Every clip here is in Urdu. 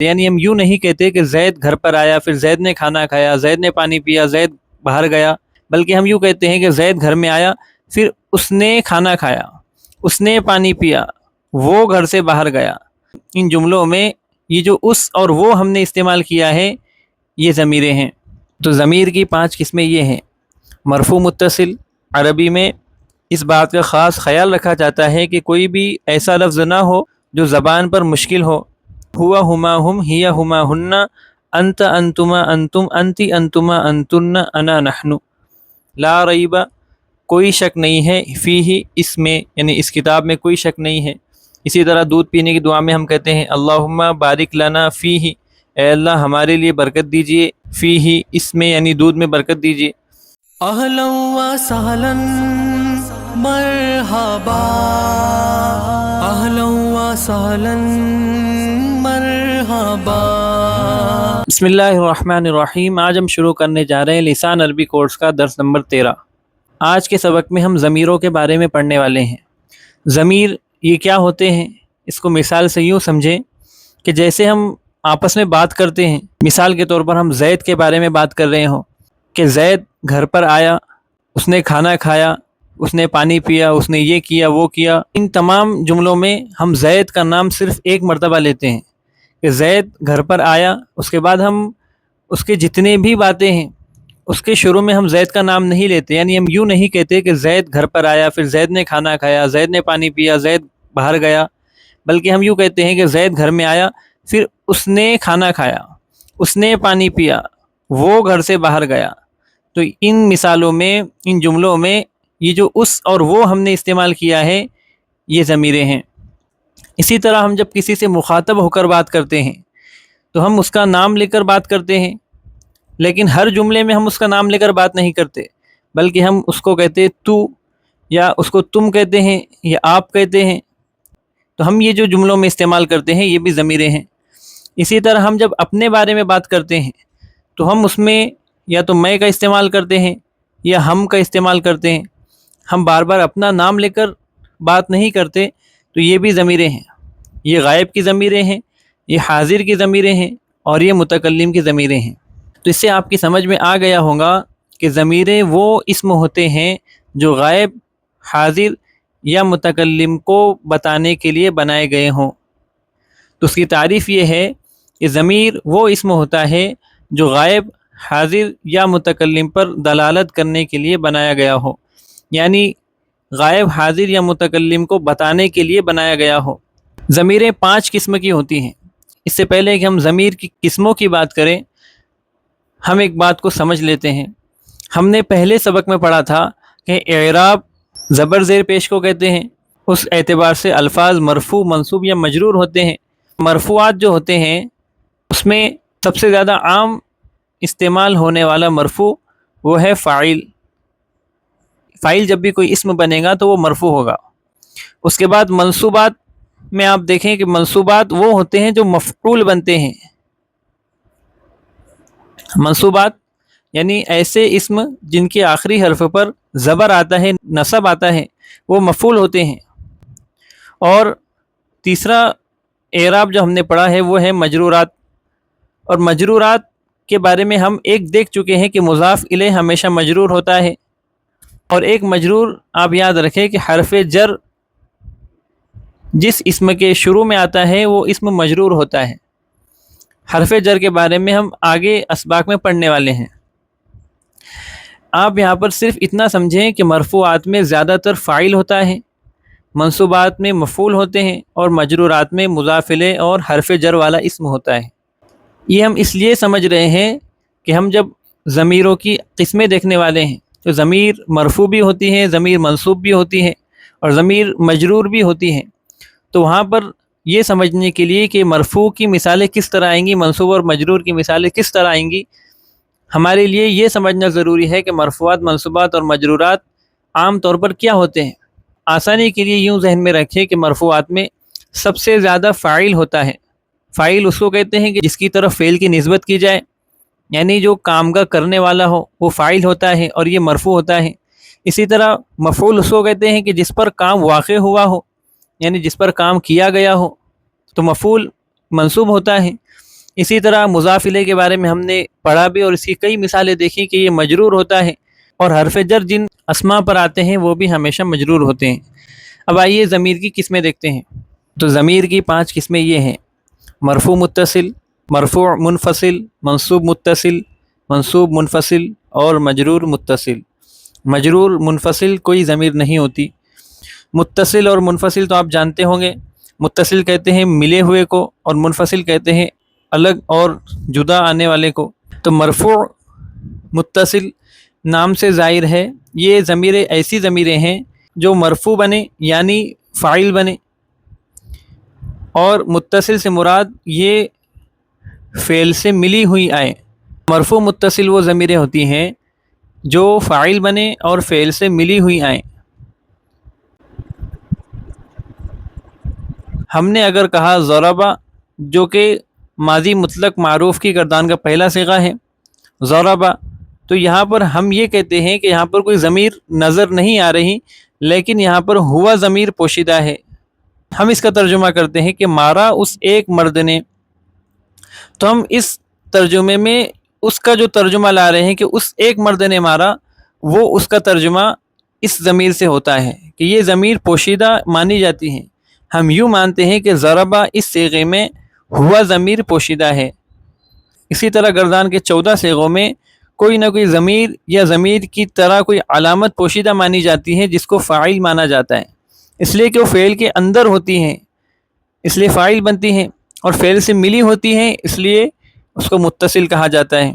یعنی ہم یوں نہیں کہتے کہ زید گھر پر آیا، پھر زید نے کھانا کھایا، زید نے پانی پیا، زید باہر گیا، بلکہ ہم یوں کہتے ہیں کہ زید گھر میں آیا، پھر اس نے کھانا کھایا، اس نے پانی پیا، وہ گھر سے باہر گیا۔ ان جملوں میں یہ جو اس اور وہ ہم نے استعمال کیا ہے یہ ضمیریں ہیں۔ تو ضمیر کی 5 قسمیں یہ ہیں۔ مرفوع متصل، عربی میں اس بات کا خاص خیال رکھا جاتا ہے کہ کوئی بھی ایسا لفظ نہ ہو جو زبان پر مشکل ہو۔ ہوا ہما ہم، ہی ہما ہن، انت انتما انتم، انتی انتما انتن، انا نحن۔ لا ریب، کوئی شک نہیں ہے، فیہ، اس میں یعنی اس کتاب میں کوئی شک نہیں ہے۔ اسی طرح دودھ پینے کی دعا میں ہم کہتے ہیں اللہم بارک لنا فیہ، اے اللہ ہمارے لیے برکت دیجئے، فیہ، اس میں یعنی دودھ میں برکت دیجئے۔ اہلا و سہلا مرحبا، اہلا و سہلا مرحبا۔ بسم اللہ الرحمن الرحیم۔ آج ہم شروع کرنے جا رہے ہیں لسان عربی کورس کا درس نمبر 13۔ آج کے سبق میں ہم ضمیروں کے بارے میں پڑھنے والے ہیں۔ ضمیر یہ کیا ہوتے ہیں؟ اس کو مثال سے یوں سمجھیں کہ جیسے ہم آپس میں بات کرتے ہیں، مثال کے طور پر ہم زید کے بارے میں بات کر رہے ہوں کہ زید گھر پر آیا، اس نے کھانا کھایا، اس نے پانی پیا، اس نے یہ کیا وہ کیا۔ ان تمام جملوں میں ہم زید کا نام صرف ایک مرتبہ لیتے ہیں کہ زید گھر پر آیا، اس کے بعد ہم اس کے جتنے بھی باتیں ہیں اس کے شروع میں ہم زید کا نام نہیں لیتے، یعنی ہم یوں نہیں کہتے کہ زید گھر پر آیا، پھر زید نے کھانا کھایا، زید نے پانی پیا، زید باہر گیا، بلکہ ہم یوں کہتے ہیں کہ زید گھر میں آیا، پھر اس نے کھانا کھایا، اس نے پانی پیا، وہ گھر سے باہر گیا۔ تو ان مثالوں میں، ان جملوں میں یہ جو اس اور وہ ہم نے استعمال کیا ہے یہ ضمیریں ہیں۔ اسی طرح ہم جب کسی سے مخاطب ہو کر بات کرتے ہیں تو ہم اس کا نام لے کر بات کرتے ہیں، لیکن ہر جملے میں ہم اس کا نام لے کر بات نہیں کرتے، بلکہ ہم اس کو کہتے تو، یا اس کو تم کہتے ہیں، یا آپ کہتے ہیں۔ تو ہم یہ جو جملوں میں استعمال کرتے ہیں یہ بھی ضمیریں ہیں۔ اسی طرح ہم جب اپنے بارے میں بات کرتے ہیں تو ہم اس میں یا تو میں کا استعمال کرتے ہیں یا ہم کا استعمال کرتے ہیں۔ ہم بار بار اپنا نام لے کر بات نہیں کرتے، تو یہ بھی ضمیریں ہیں۔ یہ غائب کی ضمیریں ہیں، یہ حاضر کی ضمیریں ہیں، اور یہ متکلم کی ضمیریں ہیں۔ تو اس سے آپ کی سمجھ میں آ گیا ہوگا کہ ضمیریں وہ اسم ہوتے ہیں جو غائب، حاضر یا متکلم کو بتانے کے لیے بنائے گئے ہوں۔ تو اس کی تعریف یہ ہے کہ ضمیر وہ اسم ہوتا ہے جو غائب، حاضر یا متکلم پر دلالت کرنے کے لیے بنایا گیا ہو، یعنی غائب، حاضر یا متکلم کو بتانے کے لیے بنایا گیا ہو۔ ضمیریں 5 قسم کی ہوتی ہیں۔ اس سے پہلے کہ ہم ضمیر کی قسموں کی بات کریں، ہم ایک بات کو سمجھ لیتے ہیں۔ ہم نے پہلے سبق میں پڑھا تھا کہ اعراب زبر زیر پیش کو کہتے ہیں، اس اعتبار سے الفاظ مرفوع، منصوب یا مجرور ہوتے ہیں۔ مرفوعات جو ہوتے ہیں اس میں سب سے زیادہ عام استعمال ہونے والا مرفوع وہ ہے فاعل۔ فاعل جب بھی کوئی اسم بنے گا تو وہ مرفوع ہوگا۔ اس کے بعد منصوبات میں آپ دیکھیں کہ منصوبات وہ ہوتے ہیں جو مفعول بنتے ہیں۔ منصوبات یعنی ایسے اسم جن کے آخری حرف پر زبر آتا ہے، نصب آتا ہے، وہ مفعول ہوتے ہیں۔ اور تیسرا اعراب جو ہم نے پڑھا ہے وہ ہے مجرورات۔ اور مجرورات کے بارے میں ہم ایک دیکھ چکے ہیں کہ مضاف الیہ ہمیشہ مجرور ہوتا ہے، اور ایک مجرور آپ یاد رکھیں کہ حرف جر جس اسم کے شروع میں آتا ہے وہ اسم مجرور ہوتا ہے۔ حرف جر کے بارے میں ہم آگے اسباق میں پڑھنے والے ہیں۔ آپ یہاں پر صرف اتنا سمجھیں کہ مرفوعات میں زیادہ تر فاعل ہوتا ہے، منصوبات میں مفعول ہوتے ہیں، اور مجرورات میں مضاف الیہ اور حرف جر والا اسم ہوتا ہے۔ یہ ہم اس لیے سمجھ رہے ہیں کہ ہم جب ضمیروں کی قسمیں دیکھنے والے ہیں تو ضمیر مرفوع بھی ہوتی ہیں، ضمیر منصوب بھی ہوتی ہیں، اور ضمیر مجرور بھی ہوتی ہیں۔ تو وہاں پر یہ سمجھنے کے لیے کہ مرفوع کی مثالیں کس طرح آئیں گی، منصوب اور مجرور کی مثالیں کس طرح آئیں گی، ہمارے لیے یہ سمجھنا ضروری ہے کہ مرفوعات، منصوبات اور مجرورات عام طور پر کیا ہوتے ہیں۔ آسانی کے لیے یوں ذہن میں رکھیں کہ مرفوعات میں سب سے زیادہ فاعل ہوتا ہے۔ فاعل اس کو کہتے ہیں کہ جس کی طرف فعل کی نسبت کی جائے، یعنی جو کام کا کرنے والا ہو وہ فاعل ہوتا ہے اور یہ مرفوع ہوتا ہے۔ اسی طرح مفعول اس کو کہتے ہیں کہ جس پر کام واقع ہوا ہو، یعنی جس پر کام کیا گیا ہو، تو مفعول منصوب ہوتا ہے۔ اسی طرح مضاف الیہ کے بارے میں ہم نے پڑھا بھی اور اس کی کئی مثالیں دیکھی کہ یہ مجرور ہوتا ہے، اور حرف جر جن اسماء پر آتے ہیں وہ بھی ہمیشہ مجرور ہوتے ہیں۔ اب آئیے ضمیر کی قسمیں دیکھتے ہیں۔ تو ضمیر کی 5 قسمیں یہ ہیں: مرفوع متصل، مرفوع منفصل، منصوب متصل، منصوب منفصل اور مجرور متصل۔ مجرور منفصل کوئی ضمیر نہیں ہوتی۔ متصل اور منفصل تو آپ جانتے ہوں گے، متصل کہتے ہیں ملے ہوئے کو اور منفصل کہتے ہیں الگ اور جدا آنے والے کو۔ تو مرفوع متصل نام سے ظاہر ہے، یہ ضمیریں ایسی ضمیریں ہیں جو مرفوع بنے یعنی فاعل بنے، اور متصل سے مراد یہ فعل سے ملی ہوئی آئے۔ مرفوع متصل وہ ضمیریں ہوتی ہیں جو فاعل بنے اور فعل سے ملی ہوئی آئیں۔ ہم نے اگر کہا ضربہ، جو کہ ماضی مطلق معروف کی گردان کا پہلا صیغہ ہے ضربہ، تو یہاں پر ہم یہ کہتے ہیں کہ یہاں پر کوئی ضمیر نظر نہیں آ رہی، لیکن یہاں پر ہوا ضمیر پوشیدہ ہے۔ ہم اس کا ترجمہ کرتے ہیں کہ مارا اس ایک مرد نے، تو ہم اس ترجمے میں اس کا جو ترجمہ لا رہے ہیں کہ اس ایک مرد نے مارا، وہ اس کا ترجمہ اس ضمیر سے ہوتا ہے کہ یہ ضمیر پوشیدہ مانی جاتی ہے۔ ہم یوں مانتے ہیں کہ ضربہ اس صیغے میں ہوا ضمیر پوشیدہ ہے۔ اسی طرح گردان کے 14 صیغوں میں کوئی نہ کوئی ضمیر یا ضمیر کی طرح کوئی علامت پوشیدہ مانی جاتی ہے جس کو فاعل مانا جاتا ہے، اس لیے کہ وہ فعل کے اندر ہوتی ہیں اس لیے فاعل بنتی ہیں، اور فعل سے ملی ہوتی ہیں اس لیے اس کو متصل کہا جاتا ہے۔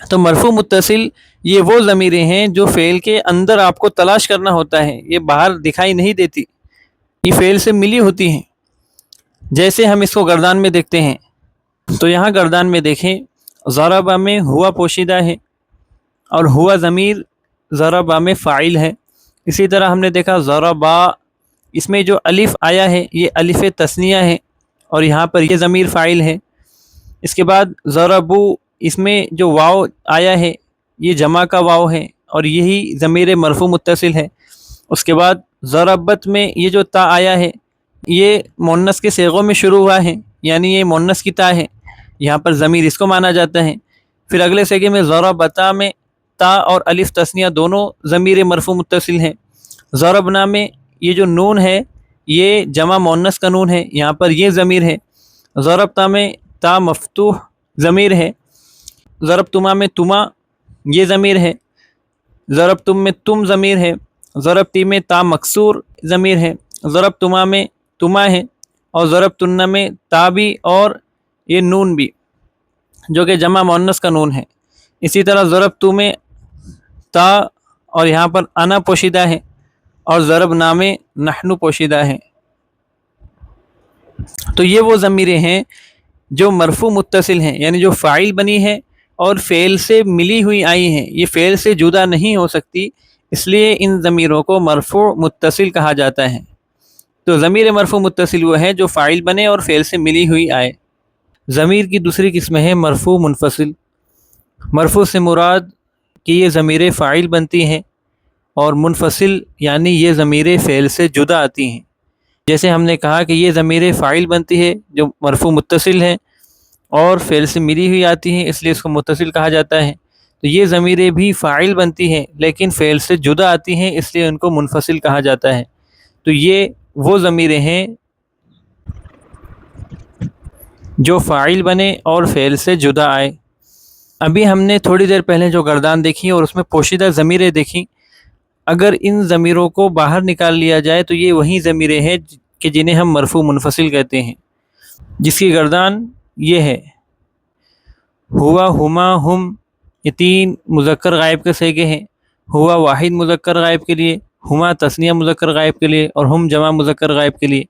تو مرفوع متصل یہ وہ ضمیریں ہیں جو فعل کے اندر آپ کو تلاش کرنا ہوتا ہے، یہ باہر دکھائی نہیں دیتی، یہ فعل سے ملی ہوتی ہیں۔ جیسے ہم اس کو گردان میں دیکھتے ہیں، تو یہاں گردان میں دیکھیں ضربہ میں ہوا پوشیدہ ہے اور ہوا ضمیر ضربہ میں فاعل ہے۔ اسی طرح ہم نے دیکھا ضربہ، اس میں جو الف آیا ہے یہ الف تثنیہ ہے اور یہاں پر یہ ضمیر فاعل ہے۔ اس کے بعد ضربو، اس میں جو واو آیا ہے یہ جمع کا واو ہے اور یہی ضمیر مرفوع متصل ہے۔ اس کے بعد ضربت میں یہ جو تا آیا ہے یہ مؤنث کے صیغوں میں شروع ہوا ہے، یعنی یہ مؤنث کی تا ہے، یہاں پر ضمیر اس کو مانا جاتا ہے۔ پھر اگلے صیغے میں ضربتا میں تا اور الف تثنیہ دونوں ضمیر مرفوع متصل ہیں۔ ضربنا میں یہ جو نون ہے یہ جمع مؤنث کا نون ہے، یہاں پر یہ ضمیر ہے۔ ضربتا میں تا مفتوح ضمیر ہے۔ ضربتما میں تما یہ ضمیر ہے۔ ضربتم میں تم ضمیر ہے۔ ضربتی میں تا مکسور ضمیر ہے۔ ضربتما میں تما ہے، اور ضربتن میں تا بھی اور یہ نون بھی جو کہ جمع مؤنث کا نون ہے۔ اسی طرح ضربتو میں تا اور یہاں پر انا پوشیدہ ہے، اور ضربنا میں نحن پوشیدہ ہے۔ تو یہ وہ ضمیریں ہیں جو مرفوع متصل ہیں، یعنی جو فاعل بنی ہے اور فعل سے ملی ہوئی آئی ہیں، یہ فعل سے جدا نہیں ہو سکتی، اس لیے ان ضمیروں کو مرفوع متصل کہا جاتا ہے۔ تو ضمیر مرفوع متصل وہ ہے جو فاعل بنے اور فعل سے ملی ہوئی آئے۔ ضمیر کی دوسری قسم ہے مرفوع منفصل۔ مرفوع سے مراد کہ یہ ضمیریں فاعل بنتی ہیں، اور منفصل یعنی یہ ضمیریں فعل سے جدا آتی ہیں۔ جیسے ہم نے کہا کہ یہ ضمیریں فاعل بنتی ہے جو مرفوع متصل ہیں اور فعل سے ملی ہوئی آتی ہیں، اس لیے اس کو متصل کہا جاتا ہے۔ تو یہ ضمیریں بھی فاعل بنتی ہیں لیکن فعل سے جدا آتی ہیں، اس لیے ان کو منفصل کہا جاتا ہے۔ تو یہ وہ ضمیریں ہیں جو فاعل بنے اور فعل سے جدا آئے۔ ابھی ہم نے تھوڑی دیر پہلے جو گردان دیکھی اور اس میں پوشیدہ ضمیریں دیکھیں، اگر ان ضمیروں کو باہر نکال لیا جائے تو یہ وہی ضمیریں ہیں کہ جنہیں ہم مرفوع منفصل کہتے ہیں، جس کی گردان یہ ہے۔ ہوا، ہما، ہم، یہ 3 مذکر غائب کے صیغے ہیں۔ ہوا واحد مذکر غائب کے لیے، ہما تثنیہ مذکر غائب کے لیے، اور ہم جمع مذکر غائب کے لیے۔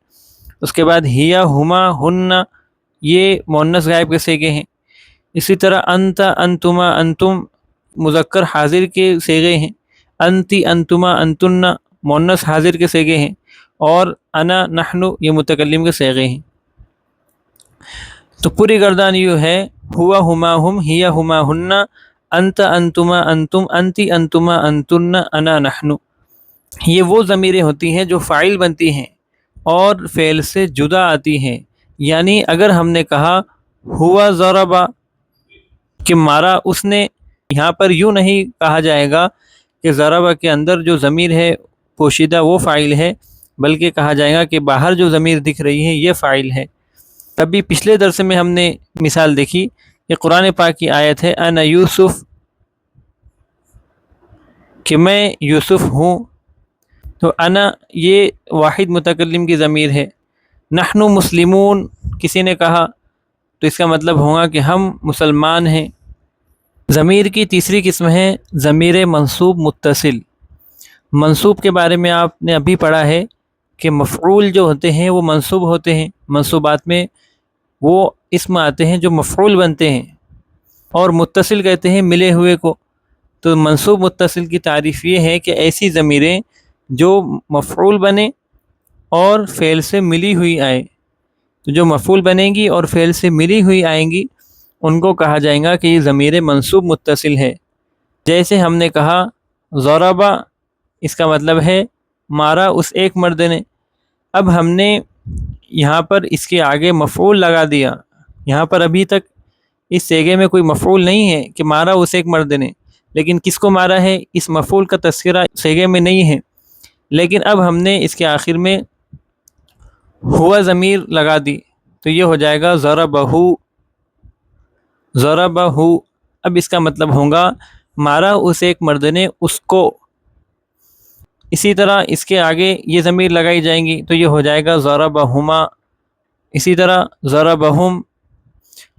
اس کے بعد ہیا، ہما، ہن یہ مؤنث غائب کے صیغے ہیں۔ اسی طرح انت، انتما، انتم مذکر حاضر کے صیغے ہیں۔ انتی، انتما، انتن مؤنث حاضر کے صیغے ہیں، اور انا، نحن یہ متکلم کے صیغے ہیں۔ تو پوری گردان یہ ہے: ہوا، ہما، ہم، ہیا، ہما، ہن، انت، انتما، انتم، انتی، انتما، انتن، انا، نحن۔ یہ وہ ضمیریں ہوتی ہیں جو فاعل بنتی ہیں اور فعل سے جدا آتی ہیں۔ یعنی اگر ہم نے کہا ہوا ضربا کہ مارا اس نے، یہاں پر یوں نہیں کہا جائے گا کہ ضربا کے اندر جو ضمیر ہے پوشیدہ وہ فاعل ہے، بلکہ کہا جائے گا کہ باہر جو ضمیر دکھ رہی ہے یہ فاعل ہے۔ ابھی پچھلے درس میں ہم نے مثال دیکھی کہ قرآن پاک کی آیت ہے انا یوسف، کہ میں یوسف ہوں، تو انا یہ واحد متکلم کی ضمیر ہے۔ نحن مسلمون کسی نے کہا تو اس کا مطلب ہوگا کہ ہم مسلمان ہیں۔ ضمیر کی تیسری قسم ہے ضمیر منصوب متصل۔ منصوب کے بارے میں آپ نے ابھی پڑھا ہے کہ مفعول جو ہوتے ہیں وہ منصوب ہوتے ہیں، منصوبات میں وہ اسم آتے ہیں جو مفعول بنتے ہیں، اور متصل کہتے ہیں ملے ہوئے کو۔ تو منصوب متصل کی تعریف یہ ہے کہ ایسی ضمیریں جو مفعول بنے اور فعل سے ملی ہوئی آئے، تو جو مفعول بنیں گی اور فعل سے ملی ہوئی آئیں گی ان کو کہا جائے گا کہ یہ ضمیر منصوب متصل ہے۔ جیسے ہم نے کہا ضربا، اس کا مطلب ہے مارا اس ایک مرد نے۔ اب ہم نے یہاں پر اس کے آگے مفعول لگا دیا، یہاں پر ابھی تک اس صیغے میں کوئی مفعول نہیں ہے کہ مارا اس ایک مرد نے، لیکن کس کو مارا ہے اس مفعول کا تذکرہ صیغے میں نہیں ہے، لیکن اب ہم نے اس کے آخر میں ہوا ضمیر لگا دی تو یہ ہو جائے گا ضربہ، ضربہ۔ اب اس کا مطلب ہوگا مارا اس ایک مرد نے اس کو۔ اسی طرح اس کے آگے یہ ضمیر لگائی جائیں گی تو یہ ہو جائے گا ضربہما، اسی طرح ضربہم۔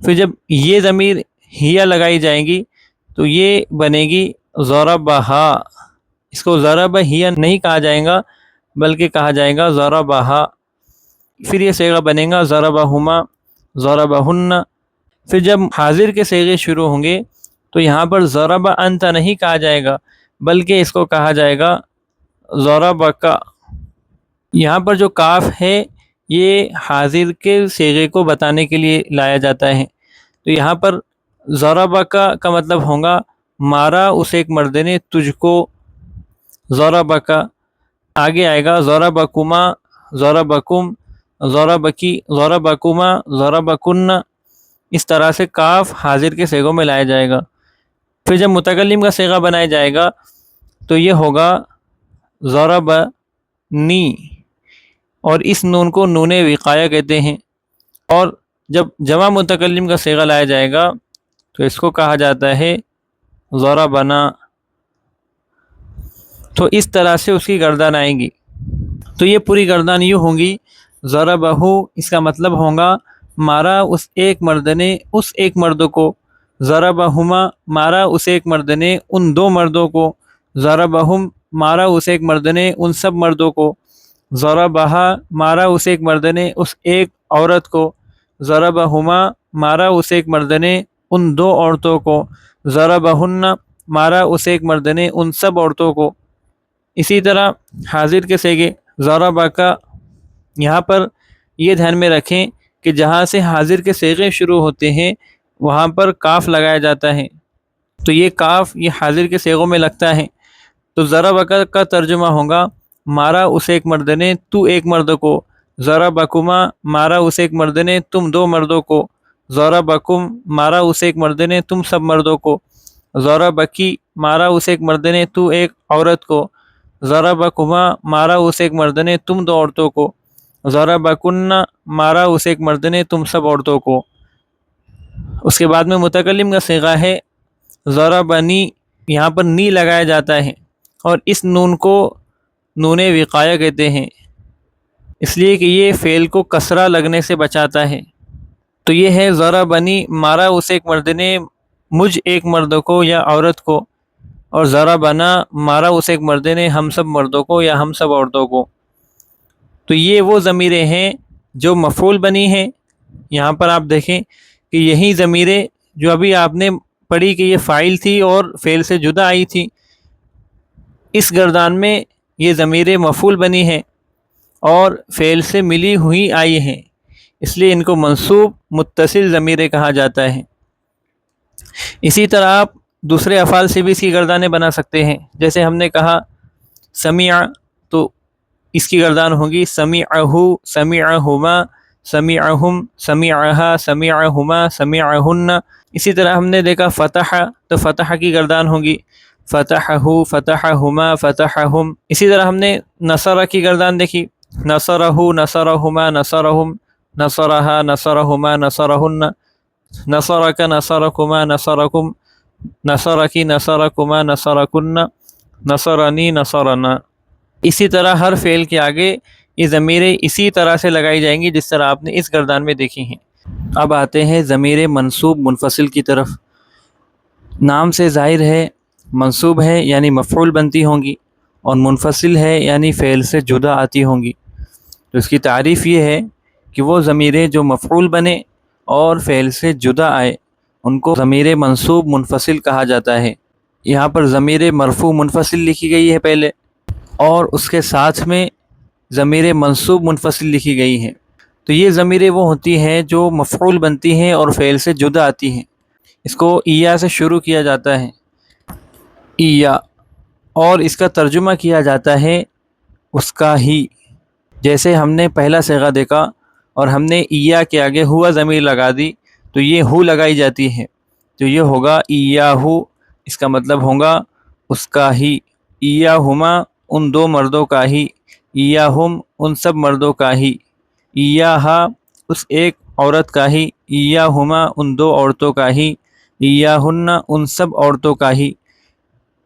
پھر جب یہ ضمیر ہیا لگائی جائیں گی تو یہ بنے گی ضربہا، اس کو ضربہ ہیا نہیں کہا جائے گا بلکہ کہا جائے گا ضربہا۔ پھر یہ صیغہ بنے گا ضربہما، ضربہن۔ پھر جب حاضر کے صیغے شروع ہوں گے تو یہاں پر ضرب انت نہیں کہا جائے گا بلکہ اس کو کہا جائے گا ضربک۔ یہاں پر جو کاف ہے یہ حاضر کے صیغے کو بتانے کے لیے لایا جاتا ہے، تو یہاں پر ضربک کا مطلب ہوگا مارا اس ایک مرد نے تجھ کو، ضربک۔ آگے آئے گا ضربکما، ضربکم، ضربکی، ضربکما، ضربکن۔ اس طرح سے کاف حاضر کے صیغوں میں لایا جائے گا۔ پھر جب متکلم کا صیغہ بنایا جائے گا تو یہ ہوگا ضربنی، اور اس نون کو نون وقایہ کہتے ہیں۔ اور جب جمع متکلم کا صیغہ لایا جائے گا تو اس کو کہا جاتا ہے ضربنا۔ تو اس طرح سے اس کی گردان آئے گی، تو یہ پوری گردان یوں ہوں گی ضربہ، اس کا مطلب ہوگا مارا اس ایک مرد نے اس ایک مرد کو، ضربہما مارا اس ایک مرد نے ان دو مردوں کو، ضربہم مارا اس ایک مرد نے ان سب مردوں کو، ضربہا مارا اس ایک مرد نے اس ایک عورت کو، ضربہما مارا اس ایک مرد نے ان دو عورتوں کو، ضربہن مارا اس ایک مرد نے ان سب عورتوں کو۔ اسی طرح حاضر کے صیغے ضربکا، یہاں پر یہ دھیان میں رکھیں کہ جہاں سے حاضر کے صیغے شروع ہوتے ہیں وہاں پر کاف لگایا جاتا ہے، تو یہ کاف یہ حاضر کے صیغوں میں لگتا ہے۔ تو ضربکا کا ترجمہ ہوگا مارا اس ایک مرد نے تو ایک مرد کو، ضربکما مارا اس ایک مرد نے تم دو مردوں کو، ضربکم مارا اس ایک مرد نے تم سب مردوں کو، ضربکی مارا اس ایک مرد نے تو ایک عورت کو، ضربکما مارا اس ایک مرد نے تم دو عورتوں کو، ضربکن مارا اس ایک مرد نے تم سب عورتوں کو۔ اس کے بعد میں متکلم کا صیغہ ہے ضربنی، یہاں پر نی لگایا جاتا ہے اور اس نون کو نون وقایہ کہتے ہیں، اس لیے کہ یہ فعل کو کسرہ لگنے سے بچاتا ہے۔ تو یہ ہے ضربنی، مارا اس ایک مرد نے مجھ ایک مرد کو یا عورت کو، اور ضربنا مارا اس ایک مرد نے ہم سب مردوں کو یا ہم سب عورتوں کو۔ تو یہ وہ ضمیریں ہیں جو مفعول بنی ہیں۔ یہاں پر آپ دیکھیں کہ یہی ضمیریں جو ابھی آپ نے پڑھی کہ یہ فاعل تھی اور فعل سے جدا آئی تھی، اس گردان میں یہ ضمیریں مفعول بنی ہیں اور فعل سے ملی ہوئی آئی ہیں، اس لیے ان کو منصوب متصل ضمیریں کہا جاتا ہے۔ اسی طرح آپ دوسرے افعال سے بھی اس کی گردانیں بنا سکتے ہیں، جیسے ہم نے کہا سمع، تو اس کی گردان ہوگی سمعہ، سمعہما، سمعہم، سمعہا، سمعہما، سمعہن۔ اسی طرح ہم نے دیکھا فتح تو فتح کی گردان ہوگی، فتحہ، فتحہما، فتحہم۔ اسی طرح ہم نے نصرہ کی گردان دیکھی، نصرہ، نصرہما، نصرہم، نصرہا، نصرہما، نصرہن، نصرک، نصرکما، نصرکم، نصرکی، نصرکما، نصرکن، نصرنی، نصرنا۔ اسی طرح ہر فعل کے آگے یہ ضمیریں اسی طرح سے لگائی جائیں گی جس طرح آپ نے اس گردان میں دیکھی ہیں۔ اب آتے ہیں ضمیر منصوب منفصل کی طرف۔ نام سے ظاہر ہے، منصوب ہے یعنی مفعول بنتی ہوں گی، اور منفصل ہے یعنی فعل سے جدا آتی ہوں گی۔ تو اس کی تعریف یہ ہے کہ وہ ضمیریں جو مفعول بنے اور فعل سے جدا آئے ان کو ضمیر منصوب منفصل کہا جاتا ہے۔ یہاں پر ضمیر مرفوع منفصل لکھی گئی ہے پہلے، اور اس کے ساتھ میں ضمیر منصوب منفصل لکھی گئی ہے۔ تو یہ ضمیریں وہ ہوتی ہیں جو مفعول بنتی ہیں اور فعل سے جدا آتی ہیں۔ اس کو ایا سے شروع کیا جاتا ہے، ایا، اور اس کا ترجمہ کیا جاتا ہے اس کا ہی۔ جیسے ہم نے پہلا صیغہ دیکھا اور ہم نے ایا کے آگے ہوا ضمیر لگا دی تو یہ ہو لگائی جاتی ہے، تو یہ ہوگا ایاہو، اس کا مطلب ہوگا اس کا ہی۔ ایاہما، ان دو مردوں کا ہی، ایاہم، ان سب مردوں کا ہی، ایاہا، اس ایک عورت کا ہی، ایاہما، ان دو عورتوں کا ہی، ایاہن، ان سب عورتوں کا ہی۔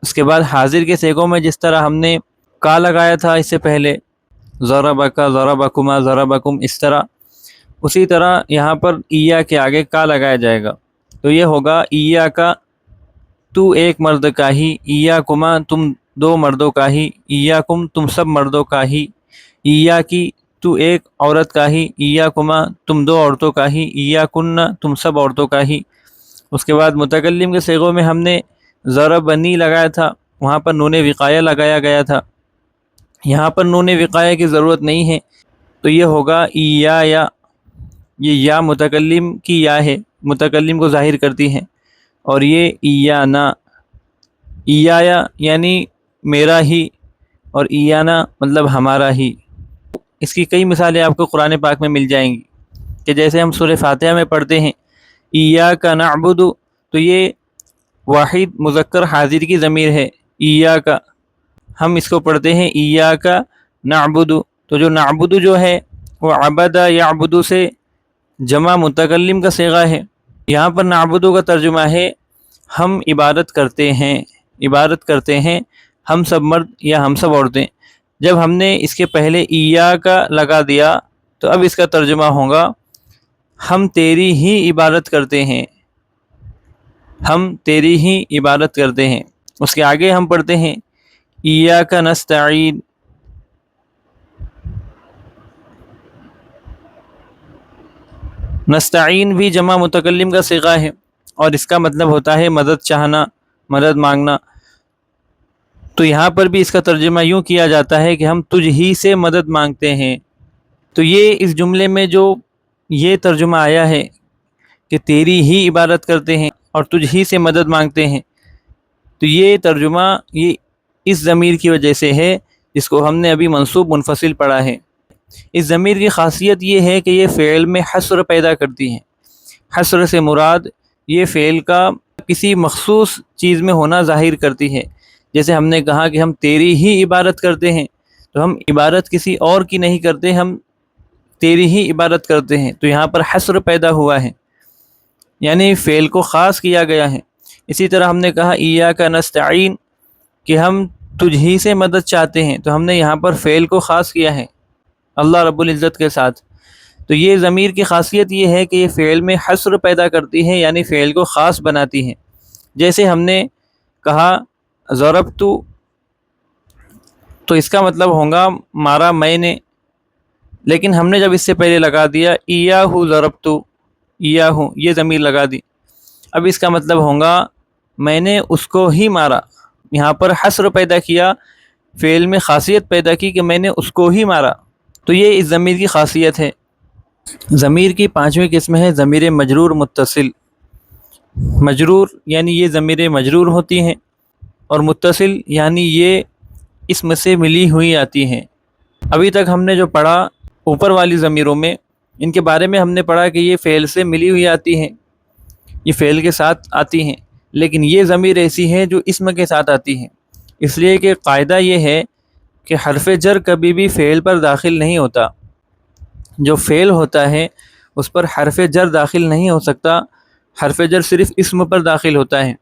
اس کے بعد حاضر کے صیغوں میں جس طرح ہم نے کا لگایا تھا اس سے پہلے، ضربک، ضربکما، ضربکم، اس طرح، اسی طرح یہاں پر ایا کے آگے کا لگایا جائے گا، تو یہ ہوگا ایاکا، تو ایک مرد کا ہی، ایاکما، تم دو مردوں کا ہی، ایاکم، تم سب مردوں کا ہی، ایاکی، تو ایک عورت کا ہی، ایاکما، تم دو عورتوں کا ہی، ایاکن، تم سب عورتوں کا ہی۔ اس کے بعد متکلم کے صیغوں میں ہم نے ضربنی لگایا تھا، وہاں پر نون وقایہ لگایا گیا تھا، یہاں پر نون وقایہ کی ضرورت نہیں ہے، تو یہ ہوگا ایا، یہ یا متکلم کی یا ہے، متکلم کو ظاہر کرتی ہے، اور یہ ایانا، ایایا یعنی میرا ہی، اور ایانا مطلب ہمارا ہی۔ اس کی کئی مثالیں آپ کو قرآن پاک میں مل جائیں گی، کہ جیسے ہم سورہ فاتحہ میں پڑھتے ہیں ایاک نعبد، تو یہ واحد مذکر حاضر کی ضمیر ہے، ایاک، ہم اس کو پڑھتے ہیں ایاک نعبد، تو جو نعبد جو ہے وہ عبد یعبد سے جمع متکلم کا صیغہ ہے۔ یہاں پر نعبد کا ترجمہ ہے ہم عبادت کرتے ہیں، عبادت کرتے ہیں ہم سب مرد یا ہم سب عورتیں۔ جب ہم نے اس کے پہلے ایاک لگا دیا تو اب اس کا ترجمہ ہوگا ہم تیری ہی عبادت کرتے ہیں، ہم تیری ہی عبادت کرتے ہیں۔ اس کے آگے ہم پڑھتے ہیں ایاک نستعین، نستعین بھی جمع متکلم کا صیغہ ہے، اور اس کا مطلب ہوتا ہے مدد چاہنا، مدد مانگنا۔ تو یہاں پر بھی اس کا ترجمہ یوں کیا جاتا ہے کہ ہم تجھ ہی سے مدد مانگتے ہیں۔ تو یہ اس جملے میں جو یہ ترجمہ آیا ہے کہ تیری ہی عبادت کرتے ہیں اور تجھ ہی سے مدد مانگتے ہیں، تو یہ ترجمہ یہ اس ضمیر کی وجہ سے ہے جس کو ہم نے ابھی منصوب منفصل پڑھا ہے۔ اس ضمیر کی خاصیت یہ ہے کہ یہ فعل میں حصر پیدا کرتی ہے۔ حصر سے مراد یہ فعل کا کسی مخصوص چیز میں ہونا ظاہر کرتی ہے۔ جیسے ہم نے کہا کہ ہم تیری ہی عبادت کرتے ہیں، تو ہم عبادت کسی اور کی نہیں کرتے، ہم تیری ہی عبادت کرتے ہیں، تو یہاں پر حصر پیدا ہوا ہے، یعنی فعل کو خاص کیا گیا ہے۔ اسی طرح ہم نے کہا ایاک نستعین کہ ہم تجھ ہی سے مدد چاہتے ہیں، تو ہم نے یہاں پر فعل کو خاص کیا ہے اللہ رب العزت کے ساتھ۔ تو یہ ضمیر کی خاصیت یہ ہے کہ یہ فعل میں حصر پیدا کرتی ہے، یعنی فعل کو خاص بناتی ہے۔ جیسے ہم نے کہا ضربت، تو اس کا مطلب ہوگا مارا میں نے، لیکن ہم نے جب اس سے پہلے لگا دیا ایاہو ضربت، ایاہو یہ ضمیر لگا دی، اب اس کا مطلب ہوگا میں نے اس کو ہی مارا۔ یہاں پر حصر پیدا کیا، فعل میں خاصیت پیدا کی کہ میں نے اس کو ہی مارا۔ تو یہ اس ضمیر کی خاصیت ہے۔ ضمیر کی پانچویں قسم ہے ضمیر مجرور متصل۔ مجرور یعنی یہ ضمیر مجرور ہوتی ہیں، اور متصل یعنی یہ اسم سے ملی ہوئی آتی ہیں۔ ابھی تک ہم نے جو پڑھا اوپر والی ضمیروں میں ان کے بارے میں ہم نے پڑھا کہ یہ فعل سے ملی ہوئی آتی ہیں، یہ فعل کے ساتھ آتی ہیں، لیکن یہ ضمیر ایسی ہیں جو اسم کے ساتھ آتی ہیں، اس لیے کہ قاعدہ یہ ہے کہ حرف جر کبھی بھی فعل پر داخل نہیں ہوتا، جو فعل ہوتا ہے اس پر حرف جر داخل نہیں ہو سکتا، حرف جر صرف اسم پر داخل ہوتا ہے۔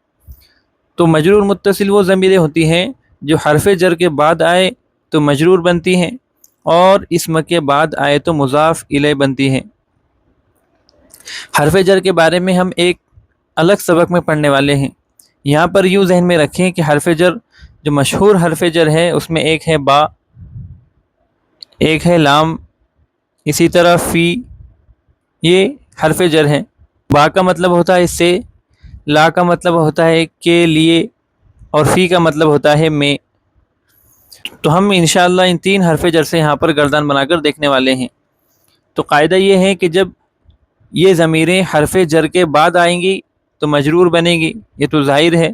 تو مجرور متصل وہ ضمیریں ہوتی ہیں جو حرف جر کے بعد آئے تو مجرور بنتی ہیں اور اسم کے بعد آئے تو مضاف الیہ بنتی ہیں۔ حرف جر کے بارے میں ہم ایک الگ سبق میں پڑھنے والے ہیں، یہاں پر یوں ذہن میں رکھیں کہ حرف جر جو مشہور حرف جر ہے اس میں ایک ہے با، ایک ہے لام، اسی طرح فی، یہ حرف جر ہیں۔ با کا مطلب ہوتا ہے سے، لا کا مطلب ہوتا ہے کے لیے، اور فی کا مطلب ہوتا ہے میں۔ تو ہم انشاءاللہ ان تین حرف جر سے یہاں پر گردان بنا کر دیکھنے والے ہیں۔ تو قاعدہ یہ ہے کہ جب یہ ضمیریں حرف جر کے بعد آئیں گی تو مجرور بنے گی، یہ تو ظاہر ہے،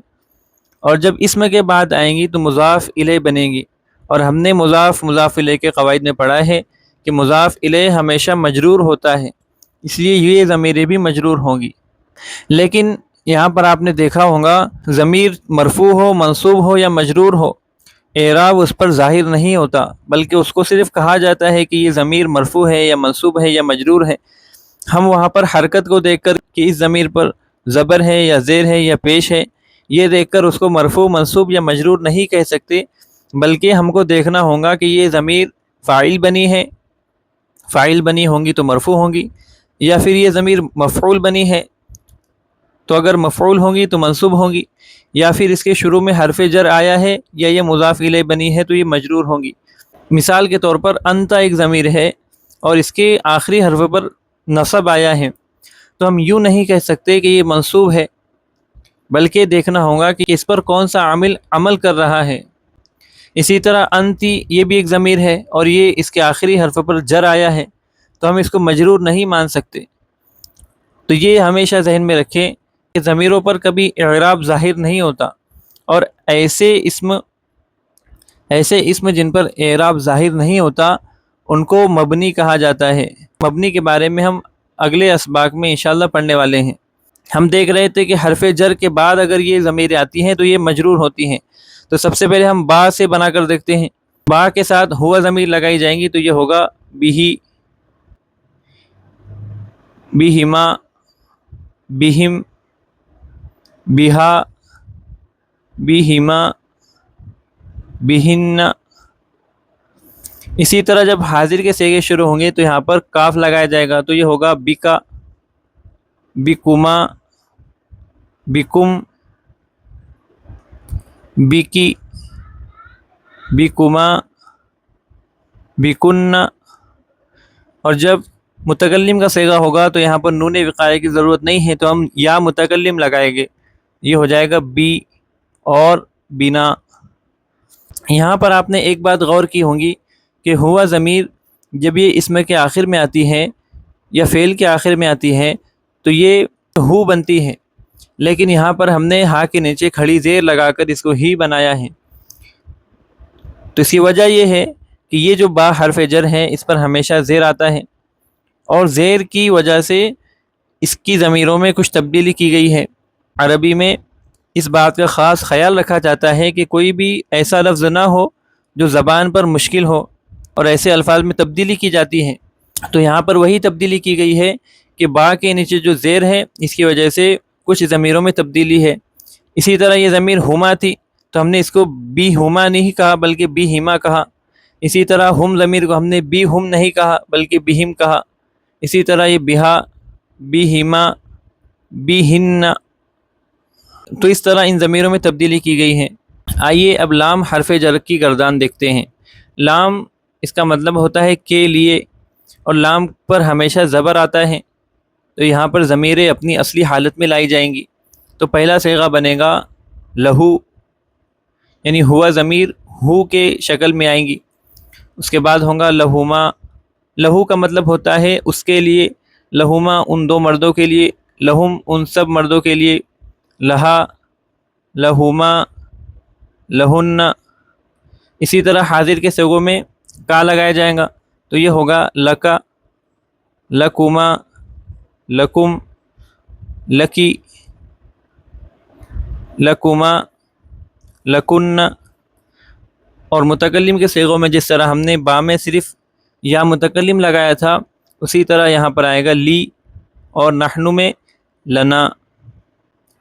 اور جب اسم کے بعد آئیں گی تو مضاف الیہ بنے گی، اور ہم نے مضاف الیہ کے قواعد میں پڑھا ہے کہ مضاف الیہ ہمیشہ مجرور ہوتا ہے، اس لیے یہ ضمیریں بھی مجرور ہوں گی۔ لیکن یہاں پر آپ نے دیکھا ہوگا ضمیر مرفوع ہو، منصوب ہو یا مجرور ہو، اعراب اس پر ظاہر نہیں ہوتا، بلکہ اس کو صرف کہا جاتا ہے کہ یہ ضمیر مرفوع ہے یا منصوب ہے یا مجرور ہے۔ ہم وہاں پر حرکت کو دیکھ کر کہ اس ضمیر پر زبر ہے یا زیر ہے یا پیش ہے، یہ دیکھ کر اس کو مرفوع، منصوب یا مجرور نہیں کہہ سکتے، بلکہ ہم کو دیکھنا ہوگا کہ یہ ضمیر فاعل بنی ہے، فاعل بنی ہوں گی تو مرفوع ہوں گی، یا پھر یہ ضمیر مفعول بنی ہے تو اگر مفعول ہوں گی تو منصوب ہوں گی، یا پھر اس کے شروع میں حرف جر آیا ہے یا یہ مضاف الیہ بنی ہے تو یہ مجرور ہوں گی۔ مثال کے طور پر انت ایک ضمیر ہے اور اس کے آخری حرف پر نصب آیا ہے، تو ہم یوں نہیں کہہ سکتے کہ یہ منصوب ہے، بلکہ دیکھنا ہوگا کہ اس پر کون سا عامل عمل کر رہا ہے۔ اسی طرح انتی یہ بھی ایک ضمیر ہے اور یہ اس کے آخری حرف پر جر آیا ہے، تو ہم اس کو مجرور نہیں مان سکتے۔ تو یہ ہمیشہ ذہن میں رکھیں کہ ضمیروں پر کبھی اعراب ظاہر نہیں ہوتا، اور ایسے اسم جن پر اعراب ظاہر نہیں ہوتا ان کو مبنی کہا جاتا ہے۔ مبنی کے بارے میں ہم اگلے اسباق میں انشاءاللہ پڑھنے والے ہیں۔ ہم دیکھ رہے تھے کہ حرف جر کے بعد اگر یہ ضمیریں آتی ہیں تو یہ مجرور ہوتی ہیں، تو سب سے پہلے ہم با سے بنا کر دیکھتے ہیں۔ با کے ساتھ ہوا ضمیر لگائی جائیں گی تو یہ ہوگا بیہی، بیہما، بہم، بہا، بہما، بہن۔ اسی طرح جب حاضر کے صیغے شروع ہوں گے تو یہاں پر کاف لگایا جائے گا تو یہ ہوگا بکا، بکما، بکم، بکی، بکما، بکن۔ اور جب متکلم کا صیغہ ہوگا تو یہاں پر نون وقایہ کی ضرورت نہیں ہے تو ہم یا متکلم لگائیں گے، یہ ہو جائے گا بی اور بنا۔ یہاں پر آپ نے ایک بات غور کی ہوگی کہ ہوا ضمیر جب یہ اسم کے آخر میں آتی ہے یا فعل کے آخر میں آتی ہے تو یہ ہو بنتی ہے، لیکن یہاں پر ہم نے ہا کے نیچے کھڑی زیر لگا کر اس کو ہی بنایا ہے۔ تو اس کی وجہ یہ ہے کہ یہ جو با حرف جر ہے اس پر ہمیشہ زیر آتا ہے، اور زیر کی وجہ سے اس کی ضمیروں میں کچھ تبدیلی کی گئی ہے۔ عربی میں اس بات کا خاص خیال رکھا جاتا ہے کہ کوئی بھی ایسا لفظ نہ ہو جو زبان پر مشکل ہو، اور ایسے الفاظ میں تبدیلی کی جاتی ہے، تو یہاں پر وہی تبدیلی کی گئی ہے کہ با کے نیچے جو زیر ہے اس کی وجہ سے کچھ ضمیروں میں تبدیلی ہے۔ اسی طرح یہ ضمیر ہما تھی تو ہم نے اس کو بی ہما نہیں کہا بلکہ بی ہما کہا۔ اسی طرح ہم ضمیر کو ہم نے بی ہم نہیں کہا بلکہ بہم کہا۔ اسی طرح یہ بہا، بی ہما، بی ہن۔ تو اس طرح ان ضمیروں میں تبدیلی کی گئی ہے۔ آئیے اب لام حرف جر کی گردان دیکھتے ہیں۔ لام اس کا مطلب ہوتا ہے کے لیے، اور لام پر ہمیشہ زبر آتا ہے، تو یہاں پر ضمیریں اپنی اصلی حالت میں لائی جائیں گی۔ تو پہلا صیغہ بنے گا لہو، یعنی ہوا ضمیر ہو کے شکل میں آئیں گی۔ اس کے بعد ہوگا لہوما، لہو کا مطلب ہوتا ہے اس کے لیے، لہوما ان دو مردوں کے لیے، لہم ان سب مردوں کے لیے، لہا، لہوما، لہن۔ اسی طرح حاضر کے صیغوں میں کا لگایا جائے گا تو یہ ہوگا لکا، لکما، لکم، لکی، لکما، لکن۔ اور متکلم کے صیغوں میں جس طرح ہم نے با میں صرف یا متکلم لگایا تھا، اسی طرح یہاں پر آئے گا لی، اور نحن میں لنا۔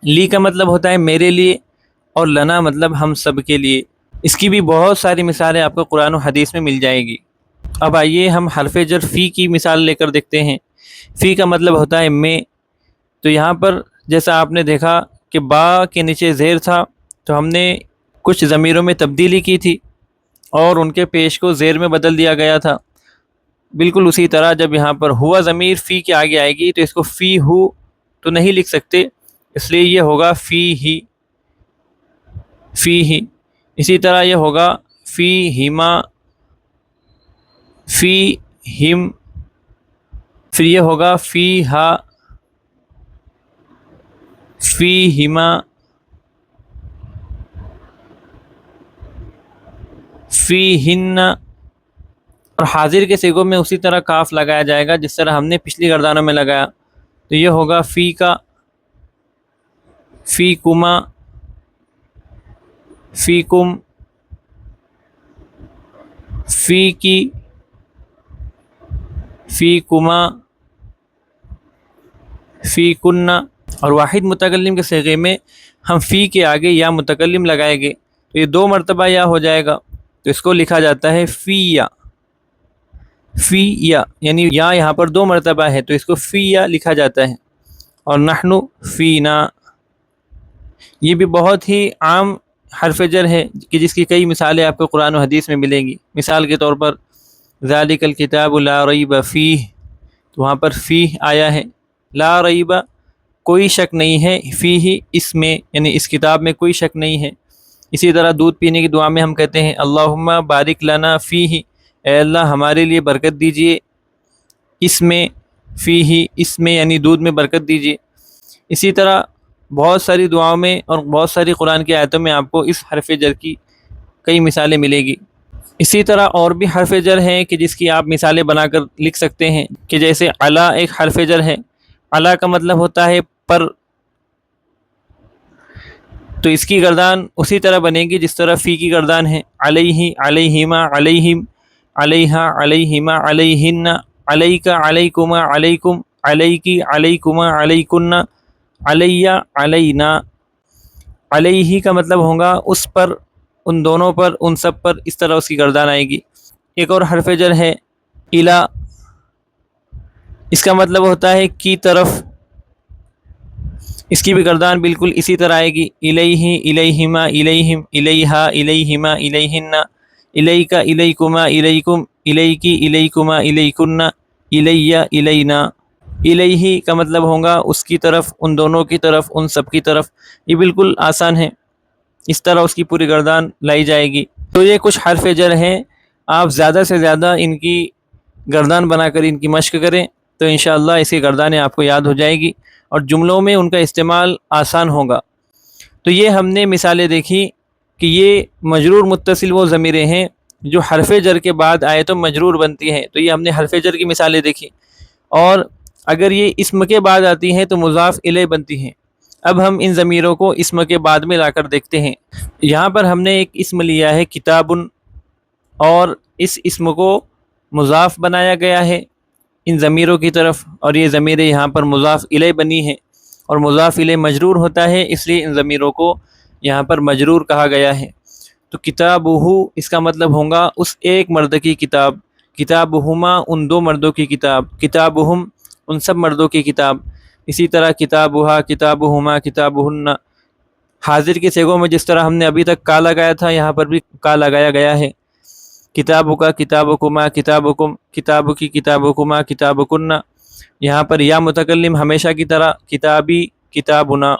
لی کا مطلب ہوتا ہے میرے لیے، اور لنا مطلب ہم سب کے لیے۔ اس کی بھی بہت ساری مثالیں آپ کو قرآن و حدیث میں مل جائے گی۔ اب آئیے ہم حرف جر فی کی مثال لے کر دیکھتے ہیں۔ فی کا مطلب ہوتا ہے میں، تو یہاں پر جیسا آپ نے دیکھا کہ با کے نیچے زیر تھا، تو ہم نے کچھ ضمیروں میں تبدیلی کی تھی اور ان کے پیش کو زیر میں بدل دیا گیا تھا۔ بالکل اسی طرح جب یہاں پر ہوا ضمیر فی کے آگے آئے گی تو اس کو فی ہو تو نہیں لکھ سکتے، اس لیے یہ ہوگا فی ہی، فی ہی۔ اسی طرح یہ ہوگا فی ہما، فی ہم، پھر یہ ہوگا فی ہا، فی ہما، فی ہن۔ اور حاضر کے صیغوں میں اسی طرح کاف لگایا جائے گا جس طرح ہم نے پچھلی گردانوں میں لگایا، تو یہ ہوگا فی کا، فی کما، فی کم، فی کی، فی کما، فی کننا۔ اور واحد متکلم کے صیغے میں ہم فی کے آگے یا متکلم لگائیں گے تو یہ 2 مرتبہ یا ہو جائے گا، تو اس کو لکھا جاتا ہے فی یا، فی یا، یعنی یا یہاں پر 2 مرتبہ ہے تو اس کو فی یا لکھا جاتا ہے۔ اور نحن فینا، یہ بھی بہت ہی عام حرف جر ہے کہ جس کی کئی مثالیں آپ کو قرآن و حدیث میں ملیں گی۔ مثال کے طور پر ذالک الکتاب لا ریب فیہ، تو وہاں پر فیہ آیا ہے، لا ریب کوئی شک نہیں ہے، فیہ اس میں، یعنی اس کتاب میں کوئی شک نہیں ہے۔ اسی طرح دودھ پینے کی دعا میں ہم کہتے ہیں اللہم بارک لنا فیہ، اے اللہ ہمارے لیے برکت دیجئے اس میں، فیہ اس میں یعنی دودھ میں برکت دیجئے۔ اسی طرح بہت ساری دعاؤں میں اور بہت ساری قرآن کی آیتوں میں آپ کو اس حرف جر کی کئی مثالیں ملے گی۔ اسی طرح اور بھی حرف جر ہیں کہ جس کی آپ مثالیں بنا کر لکھ سکتے ہیں، کہ جیسے علی ایک حرف جر ہے، علی کا مطلب ہوتا ہے پر، تو اس کی گردان اسی طرح بنے گی جس طرح فی کی گردان ہے، علیہ، علیہما، علیہم، علیہا، علیہما، علیہن، علیک، علیکما، علیکم، علیکی، علیکما، علیکن، علیہ، علینا۔ علیہ کا مطلب ہوگا اس پر، ان دونوں پر، ان سب پر، اس طرح اس کی گردان آئے گی۔ ایک اور حرف جر ہے الی، اس کا مطلب ہوتا ہے کی طرف، اس کی بھی گردان بالکل اسی طرح آئے گی، الیہ، الیہما، الیہم، الیہا، الیہما، الیہن، الیک، الیکما، الیکم، الیکی، الیکما، الیکن، الیہ، الینا۔ الیہ کا مطلب ہوگا اس کی طرف، ان دونوں کی طرف، ان سب کی طرف، یہ بالکل آسان ہے، اس طرح اس کی پوری گردان لائی جائے گی۔ تو یہ کچھ حرف جر ہیں، آپ زیادہ سے زیادہ ان کی گردان بنا کر ان کی مشق کریں تو انشاءاللہ اس کی گردانیں آپ کو یاد ہو جائے گی اور جملوں میں ان کا استعمال آسان ہوگا۔ تو یہ ہم نے مثالیں دیکھی کہ یہ مجرور متصل وہ ضمیریں ہیں جو حرف جر کے بعد آئے تو مجرور بنتی ہیں، تو یہ ہم نے حرف جر کی مثالیں دیکھی۔ اور اگر یہ اسم کے بعد آتی ہیں تو مضاف الیہ بنتی ہیں۔ اب ہم ان ضمیروں کو اسم کے بعد میں لا کر دیکھتے ہیں۔ یہاں پر ہم نے ایک اسم لیا ہے کتاب، اور اس اسم کو مضاف بنایا گیا ہے ان ضمیروں کی طرف، اور یہ ضمیریں یہاں پر مضاف الیہ بنی ہیں، اور مضاف الیہ مجرور ہوتا ہے، اس لیے ان ضمیروں کو یہاں پر مجرور کہا گیا ہے۔ تو کتابہ اس کا مطلب ہوگا اس ایک مرد کی کتاب، کتابہما ان 2 مردوں کی کتاب، کتابہم ان سب مردوں کی کتاب۔ اسی طرح کتابہا، کتابہما، کتابہن۔ حاضر کے صیغوں میں جس طرح ہم نے ابھی تک کا لگایا تھا یہاں پر بھی کا لگایا گیا ہے، کتابک، کتابکما، کتابکم، کتابکی، کتابکما، کتابکن۔ یہاں پر یا متکلم ہمیشہ کی طرح کتابی، کتابنا۔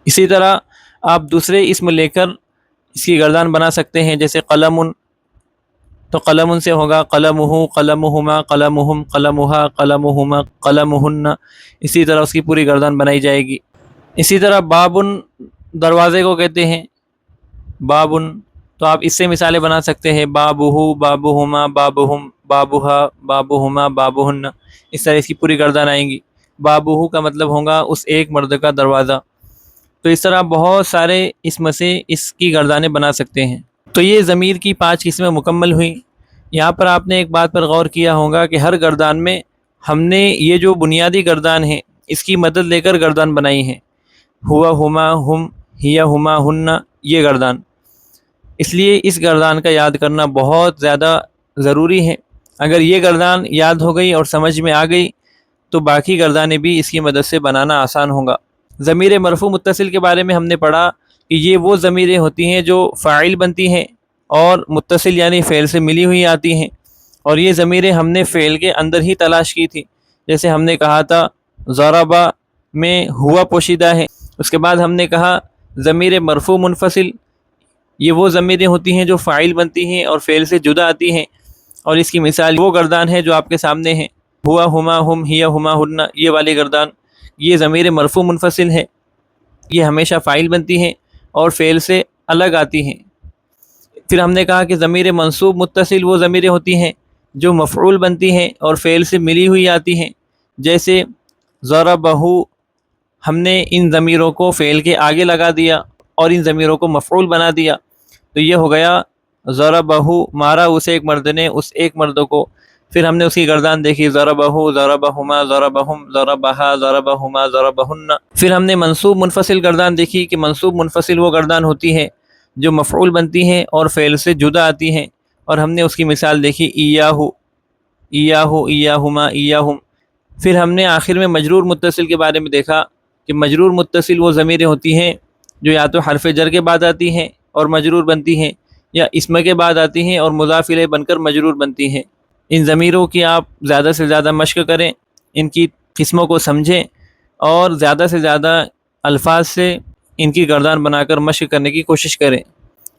اسی طرح آپ دوسرے اسم لے کر اس کی گردان بنا سکتے ہیں، جیسے قلم، تو قلم سے ہوگا قلمہ، قلمہما، قلمہم، قلمہا، قلمہما، قلمہن۔ اسی طرح اس کی پوری گردان بنائی جائے گی۔ اسی طرح بابن دروازے کو کہتے ہیں، بابن، تو آپ اس سے مثالیں بنا سکتے ہیں، بابہ، بابہما، بابہم، بابوہا، بابوہما، بابوہن، اس طرح اس کی پوری گردان آئیں گی۔ بابوہو کا مطلب ہوگا اس ایک مرد کا دروازہ۔ تو اس طرح بہت سارے اسم سے اس کی گردانیں بنا سکتے ہیں۔ تو یہ ضمیر کی 5 قسمیں مکمل ہوئیں۔ یہاں پر آپ نے ایک بات پر غور کیا ہوگا کہ ہر گردان میں ہم نے یہ جو بنیادی گردان ہے اس کی مدد لے کر گردان بنائی ہے۔ ہوا، ہما، ہم، ہیا، ہما، ہن، یہ گردان۔ اس لیے اس گردان کا یاد کرنا بہت زیادہ ضروری ہے۔ اگر یہ گردان یاد ہو گئی اور سمجھ میں آ گئی تو باقی گردانیں بھی اس کی مدد سے بنانا آسان ہوگا۔ ضمیر مرفوع متصل کے بارے میں ہم نے پڑھا کہ یہ وہ ضمیریں ہوتی ہیں جو فاعل بنتی ہیں اور متصل یعنی فعل سے ملی ہوئی آتی ہیں، اور یہ ضمیریں ہم نے فعل کے اندر ہی تلاش کی تھی۔ جیسے ہم نے کہا تھا ضربا میں ہوا پوشیدہ ہے۔ اس کے بعد ہم نے کہا ضمیر مرفوع منفصل، یہ وہ ضمیریں ہوتی ہیں جو فاعل بنتی ہیں اور فعل سے جدا آتی ہیں، اور اس کی مثال وہ گردان ہے جو آپ کے سامنے ہے، ہوا، ہما، ہم، ہیا، ہما، ہن، یہ والی گردان، یہ ضمیر مرفوع منفصل ہے۔ یہ ہمیشہ فاعل بنتی ہیں اور فعل سے الگ آتی ہیں۔ پھر ہم نے کہا کہ ضمیر منصوب متصل وہ ضمیریں ہوتی ہیں جو مفعول بنتی ہیں اور فعل سے ملی ہوئی آتی ہیں، جیسے ضربہ، ہم نے ان ضمیروں کو فعل کے آگے لگا دیا اور ان ضمیروں کو مفعول بنا دیا، تو یہ ہو گیا ضربہ، مارا اس ایک مرد نے اس ایک مرد کو۔ پھر ہم نے اس کی گردان دیکھی، ضربہ، ضربہما، ضربہم، ضربہا، ضربہما، ضربہن۔ پھر ہم نے منصوب منفصل گردان دیکھی کہ منصوب منفصل وہ گردان ہوتی ہے جو مفعول بنتی ہیں اور فعل سے جدا آتی ہیں، اور ہم نے اس کی مثال دیکھی ایاہو، ایاہو، ایاہما، ایاہم۔ پھر ہم نے آخر میں مجرور متصل کے بارے میں دیکھا کہ مجرور متصل وہ ضمیریں ہوتی ہیں جو یا تو حرف جر کے بعد آتی ہیں اور مجرور بنتی ہیں، یا اسم کے بعد آتی ہیں اور مضاف الیہ بن کر مجرور بنتی ہیں۔ ان ضمیروں کی آپ زیادہ سے زیادہ مشق کریں، ان کی قسموں کو سمجھیں اور زیادہ سے زیادہ الفاظ سے ان کی گردان بنا کر مشق کرنے کی کوشش کریں۔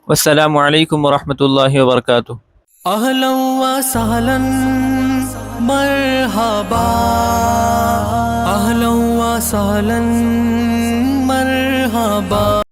والسلام علیکم ورحمۃ اللہ وبرکاتہ۔ اہلا و سہلا مرحبا، اہلا و سہلا مرحبا۔